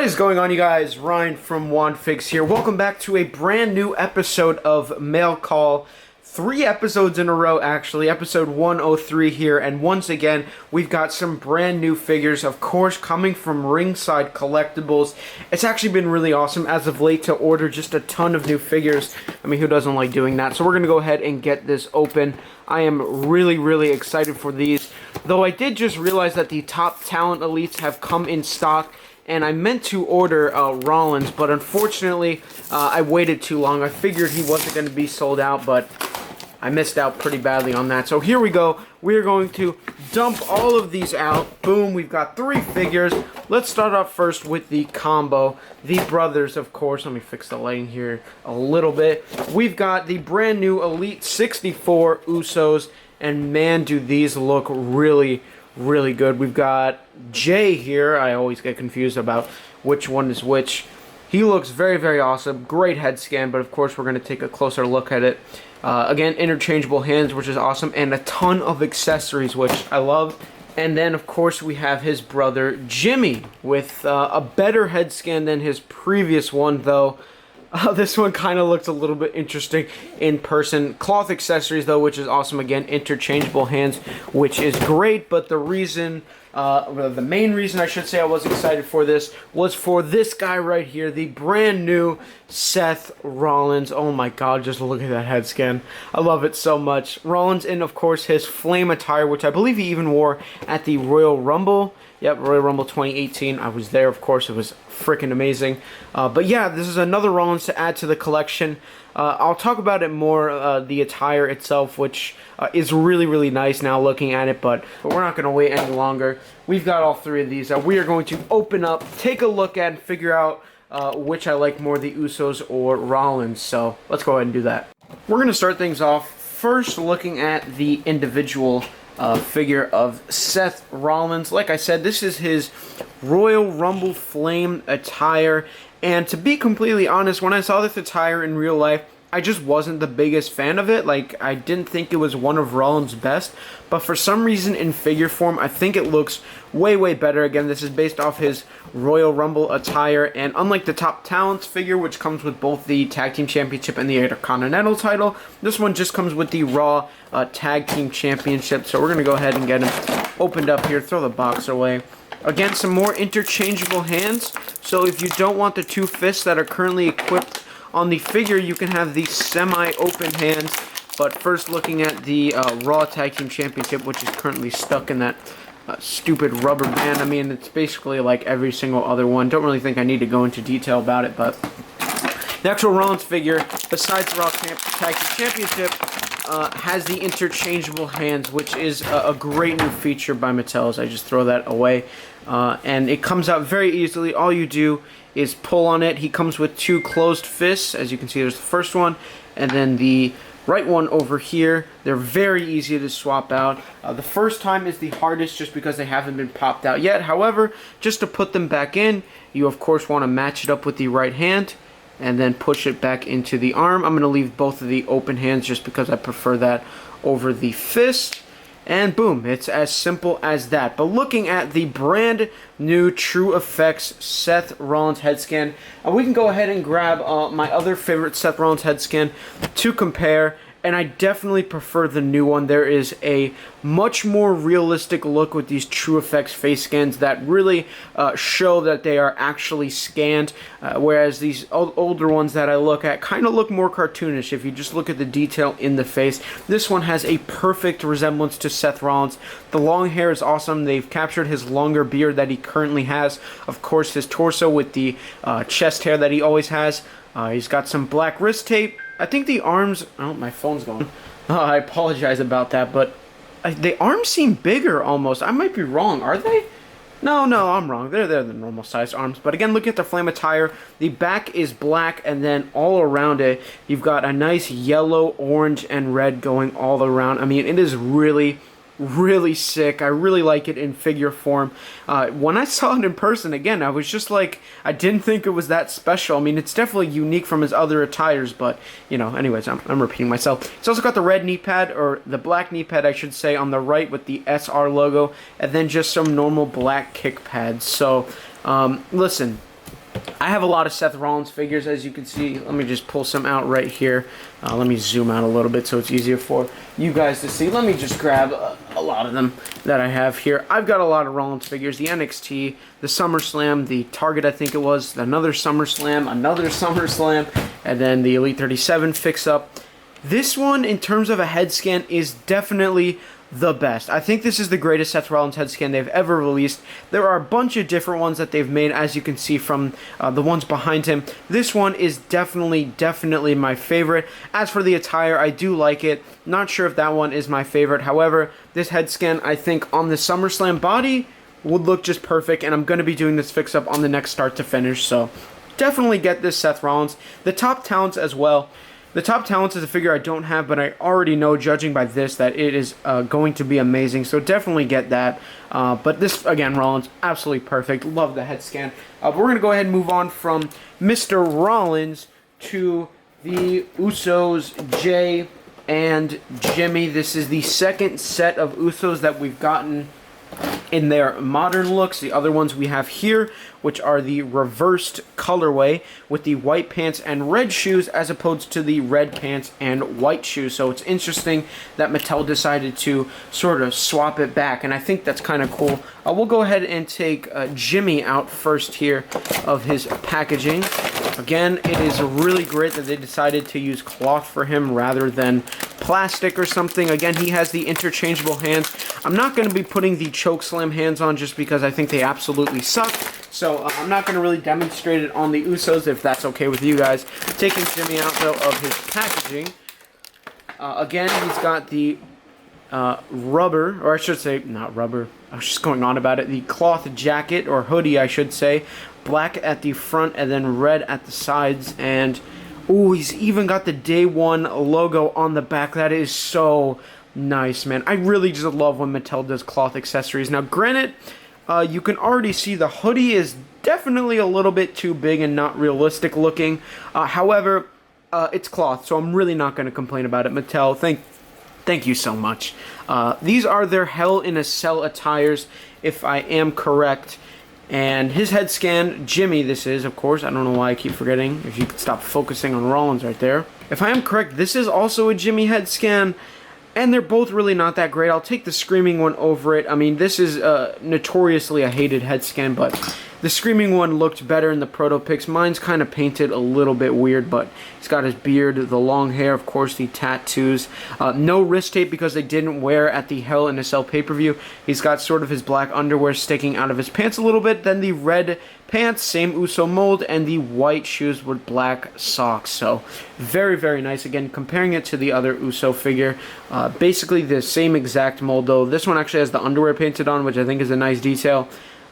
What is going on, you guys? Ryan from WandFix here. Welcome back to a brand new episode of Mail Call. 3 episodes in a row, actually. Episode 103 here. And once again, we've got some brand new figures, of course, coming from Ringside Collectibles. It's actually been really awesome as of late to order just a ton of new figures. I mean, who doesn't like doing that? So we're going to go ahead and get this open. I am really excited for these. Though I did just realize that the Top Talent Elites have come in stock. And I meant to order Rollins, but unfortunately, I waited too long. I figured he wasn't going to be sold out, but I missed out pretty badly on that. So here we go. We're going to dump all of these out. Boom, we've got 3 figures. Let's start off first with the combo. The brothers, of course. Let me fix the lighting here a little bit. We've got the brand new Elite 64 Usos. And man, do these look really good. We've got Jey here. I always get confused about which one is which. He looks very awesome. Great head scan, but of course we're going to take a closer look at it. Again, interchangeable hands, which is awesome, and a ton of accessories, which I love. And then, of course, we have his brother, Jimmy, with a better head scan than his previous one, though. This one kind of looks a little bit interesting in person. Cloth accessories, though, which is awesome. Again, interchangeable hands, which is great. But the reason, the main reason I should say I was excited for this was for this guy right here, the brand new Seth Rollins. Oh my God, just look at that head scan. I love it so much. Rollins in, of course, his flame attire, which I believe he even wore at the Royal Rumble. Yep, Royal Rumble 2018. I was there, of course. It was freaking amazing. But yeah, this is another Rollins to add to the collection. I'll talk about it more, the attire itself, which is really nice now looking at it, but we're not going to wait any longer. We've got all 3 of these that we are going to open up, take a look at, and figure out which I like more, the Usos or Rollins. So let's go ahead and do that. We're going to start things off first looking at the individual figure of Seth Rollins. Like I said, this is his Royal Rumble Flame attire, and to be completely honest, when I saw this attire in real life, I just wasn't the biggest fan of it. Like, I didn't think it was one of Rollins' best, but for some reason in figure form, I think it looks way better. Again, this is based off his Royal Rumble attire, and unlike the Top Talents figure, which comes with both the Tag Team Championship and the Intercontinental title, this one just comes with the Raw Tag Team Championship. So we're going to go ahead and get him opened up here, throw the box away. Again, some more interchangeable hands, so if you don't want the 2 fists that are currently equipped on the figure, you can have the semi-open hands. But first, looking at the Raw Tag Team Championship, which is currently stuck in that stupid rubber band. I mean, it's basically like every single other one. Don't really think I need to go into detail about it, but the actual Rollins figure, besides the Raw Tag Team Championship, has the interchangeable hands, which is a great new feature by Mattel. So I just throw that away. And it comes out very easily. All you do is pull on it. He comes with 2 closed fists. As you can see, there's the first one, and then the right one over here. They're very easy to swap out. The first time is the hardest just because they haven't been popped out yet. However, just to put them back in, you of course want to match it up with the right hand and then push it back into the arm. I'm going to leave both of the open hands just because I prefer that over the fist. And boom, it's as simple as that. But looking at the brand new True Effects Seth Rollins head scan, we can go ahead and grab my other favorite Seth Rollins head scan to compare. And I definitely prefer the new one. There is a much more realistic look with these True Effects face scans that really show that they are actually scanned, whereas these older ones that I look at kind of look more cartoonish if you just look at the detail in the face. This one has a perfect resemblance to Seth Rollins. The long hair is awesome. They've captured his longer beard that he currently has. Of course, his torso with the chest hair that he always has. He's got some black wrist tape. I think the arms... Oh, my phone's going. I apologize about that, but the arms seem bigger almost. I might be wrong. Are they? No, I'm wrong. They're the normal sized arms. But again, look at the flame attire. The back is black, and then all around it, you've got a nice yellow, orange, and red going all around. I mean, it is really sick. I really like it in figure form. When I saw it in person, again, I was just like, I didn't think it was that special. I mean, it's definitely unique from his other attires, but, you know, anyways, I'm repeating myself. It's also got the red knee pad, or the black knee pad, I should say, on the right with the SR logo, and then just some normal black kick pads. So, listen, I have a lot of Seth Rollins figures, as you can see. Let me just pull some out right here. Let me zoom out a little bit so it's easier for you guys to see. Let me just grab a lot of them that I have here. I've got a lot of Rollins figures. The NXT, the SummerSlam, the Target, I think it was, another SummerSlam, and then the Elite 37 fix-up. This one, in terms of a head scan, is definitely the best. I think this is the greatest Seth Rollins head scan they've ever released. There are a bunch of different ones that they've made, as you can see from the ones behind him. This one is definitely my favorite. As for the attire, I do like it. Not sure if that one is my favorite. However, this head scan, I think, on the SummerSlam body would look just perfect, and I'm going to be doing this fix-up on the next start to finish, so definitely get this Seth Rollins. The Top Talents as well. The Top Talents is a figure I don't have, but I already know, judging by this, that it is going to be amazing. So definitely get that. But this, again, Rollins, absolutely perfect. Love the head scan. We're going to go ahead and move on from Mr. Rollins to the Usos, Jey and Jimmy. This is the second set of Usos that we've gotten in their modern looks. The other ones we have here, which are the reversed colorway with the white pants and red shoes, as opposed to the red pants and white shoes. So it's interesting that Mattel decided to sort of swap it back, and I think that's kind of cool. We'll go ahead and take Jimmy out first here of his packaging. Again, it is really great that they decided to use cloth for him rather than plastic or something. Again, he has the interchangeable hands. I'm not going to be putting the chokeslam hands on just because I think they absolutely suck. So I'm not going to really demonstrate it on the Usos if that's okay with you guys. Taking Jimmy out, though, of his packaging. Again, he's got the rubber, or I should say, not rubber. I was just going on about it. The cloth jacket, or hoodie, I should say. Black at the front and then red at the sides. And, ooh, he's even got the Day One logo on the back. That is so nice, man. I really just love when Mattel does cloth accessories. Now, granted, you can already see the hoodie is definitely a little bit too big and not realistic looking. However, it's cloth, so I'm really not going to complain about it. Mattel, thank you so much. These are their Hell in a Cell attires, if I am correct. And his head scan, Jimmy this is, of course. I don't know why I keep forgetting. If you could stop focusing on Rollins right there. If I am correct, this is also a Jimmy head scan. And they're both really not that great. I'll take the Screaming one over it. I mean, this is notoriously a hated head scan, but the Screaming one looked better in the proto pics. Mine's kind of painted a little bit weird, but he's got his beard, the long hair, of course, the tattoos. No wrist tape because they didn't wear at the Hell in a Cell pay-per-view. He's got sort of his black underwear sticking out of his pants a little bit. Then the red pants, same Uso mold, and the white shoes with black socks. So very nice. Again, comparing it to the other Uso figure, basically the same exact mold, though this one actually has the underwear painted on, which I think is a nice detail.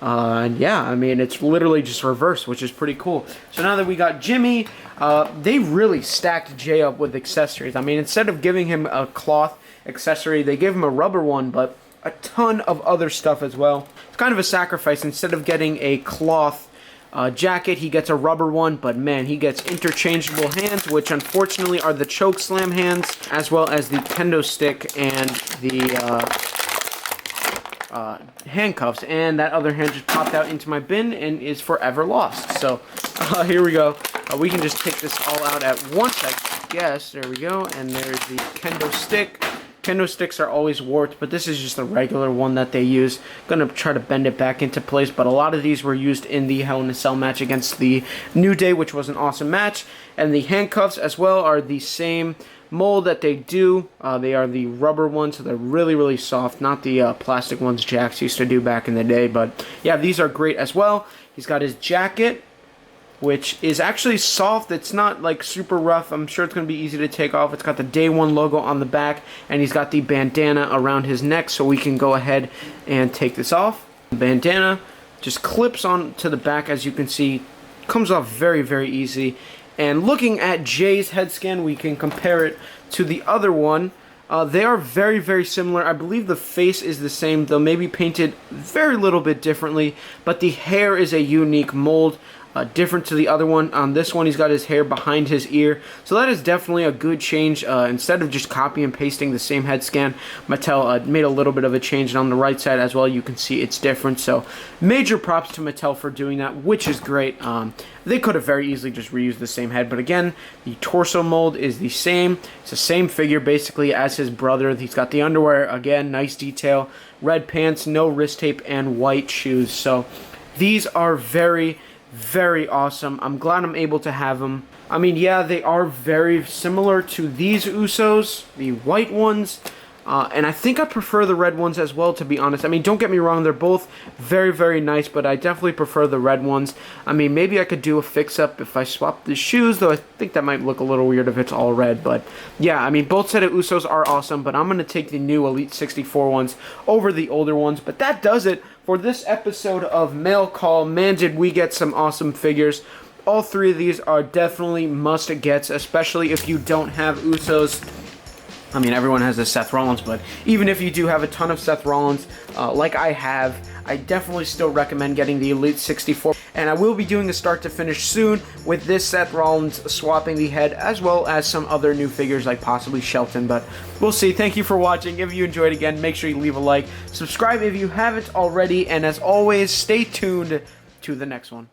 And yeah, I mean, it's literally just reversed, which is pretty cool. So now that we got Jimmy, they really stacked Jey up with accessories. I mean, instead of giving him a cloth accessory, they gave him a rubber one, but a ton of other stuff as well. It's kind of a sacrifice. Instead of getting a cloth jacket, he gets a rubber one, but man, he gets interchangeable hands, which unfortunately are the chokeslam hands, as well as the kendo stick and the handcuffs. And that other hand just popped out into my bin and is forever lost. So here we go. We can just take this all out at once, I guess. There we go. And there's the kendo stick. Kendo sticks are always warped, but this is just a regular one that they use. Gonna try to bend it back into place, but a lot of these were used in the Hell in a Cell match against the New Day, which was an awesome match. And the handcuffs as well are the same mold that they do. They are the rubber ones, so they're really soft, not the plastic ones Jax used to do back in the day. But yeah, these are great as well. He's got his jacket, which is actually soft. It's not like super rough. I'm sure it's going to be easy to take off. It's got the Day One logo on the back, and he's got the bandana around his neck, so we can go ahead and take this off. The bandana just clips on to the back, as you can see. Comes off very easy. And looking at Jey's head scan, we can compare it to the other one. They are very similar. I believe the face is the same, though maybe painted very little bit differently, but the hair is a unique mold. different to the other one. On this one, he's got his hair behind his ear, so that is definitely a good change. Instead of just copy and pasting the same head scan, Mattel made a little bit of a change, and on the right side as well, you can see it's different. So major props to Mattel for doing that, which is great. They could have very easily just reused the same head, but again, the torso mold is the same. It's the same figure basically as his brother. He's got the underwear, again, nice detail, red pants, no wrist tape, and white shoes. So these are very, very awesome. I'm glad I'm able to have them. I mean, yeah, they are very similar to these Usos, the white ones, and I think I prefer the red ones as well, to be honest. I mean, don't get me wrong, they're both very, very nice, but I definitely prefer the red ones. I mean, maybe I could do a fix-up if I swap the shoes, though I think that might look a little weird if it's all red. But yeah, I mean, both set of Usos are awesome, but I'm going to take the new Elite 64 ones over the older ones. But that does it for this episode of Mail Call. Man, did we get some awesome figures. All three of these are definitely must-gets, especially if you don't have Usos. I mean, everyone has a Seth Rollins, but even if you do have a ton of Seth Rollins, like I have, I definitely still recommend getting the Elite 64. And I will be doing a start to finish soon with this Seth Rollins swapping the head, as well as some other new figures like possibly Shelton, but we'll see. Thank you for watching. If you enjoyed, again, make sure you leave a like, subscribe if you haven't already, and as always, stay tuned to the next one.